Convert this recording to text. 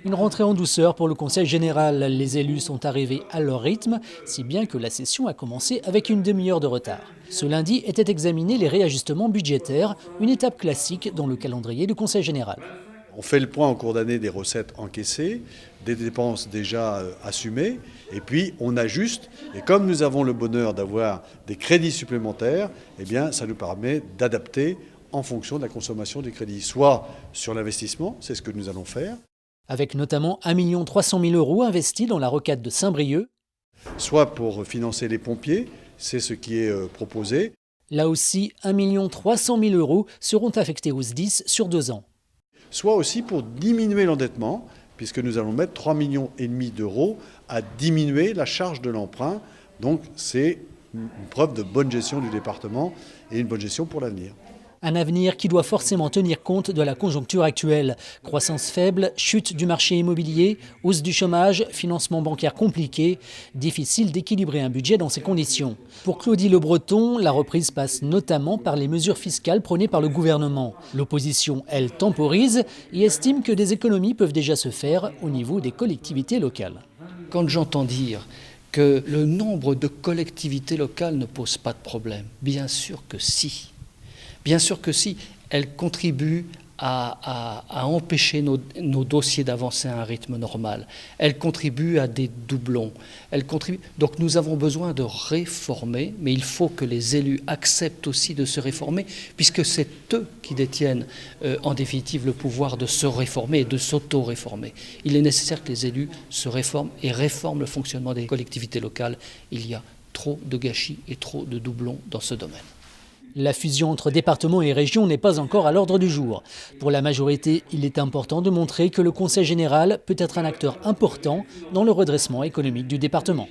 Une rentrée en douceur pour le Conseil général. Les élus sont arrivés à leur rythme, si bien que la session a commencé avec une demi-heure de retard. Ce lundi étaient examinés les réajustements budgétaires, une étape classique dans le calendrier du Conseil général. On fait le point en cours d'année des recettes encaissées, des dépenses déjà assumées, et puis on ajuste. Et comme nous avons le bonheur d'avoir des crédits supplémentaires, eh bien, ça nous permet d'adapter en fonction de la consommation des crédits, soit sur l'investissement, c'est ce que nous allons faire, avec notamment 1 300 000 € investis dans la rocade de Saint-Brieuc. soit pour financer les pompiers, c'est ce qui est proposé. Là aussi, 1 300 000 € seront affectés aux SDIS sur 2 ans. Soit aussi pour diminuer l'endettement, puisque nous allons mettre 3,5 millions d'euros à diminuer la charge de l'emprunt. Donc c'est une preuve de bonne gestion du département et une bonne gestion pour l'avenir. Un avenir qui doit forcément tenir compte de la conjoncture actuelle. Croissance faible, chute du marché immobilier, hausse du chômage, financement bancaire compliqué. Difficile d'équilibrer un budget dans ces conditions. Pour Claudie Le Breton, la reprise passe notamment par les mesures fiscales prônées par le gouvernement. L'opposition, elle, temporise et estime que des économies peuvent déjà se faire au niveau des collectivités locales. Quand j'entends dire que le nombre de collectivités locales ne pose pas de problème, bien sûr que si. Bien sûr que si, elles contribuent à empêcher nos dossiers d'avancer à un rythme normal. Elles contribuent à des doublons. Donc nous avons besoin de réformer, mais il faut que les élus acceptent aussi de se réformer, puisque c'est eux qui détiennent en définitive le pouvoir de se réformer et de s'auto-réformer. Il est nécessaire que les élus se réforment et réforment le fonctionnement des collectivités locales. Il y a trop de gâchis et trop de doublons dans ce domaine. La fusion entre départements et régions n'est pas encore à l'ordre du jour. Pour la majorité, il est important de montrer que le Conseil général peut être un acteur important dans le redressement économique du département.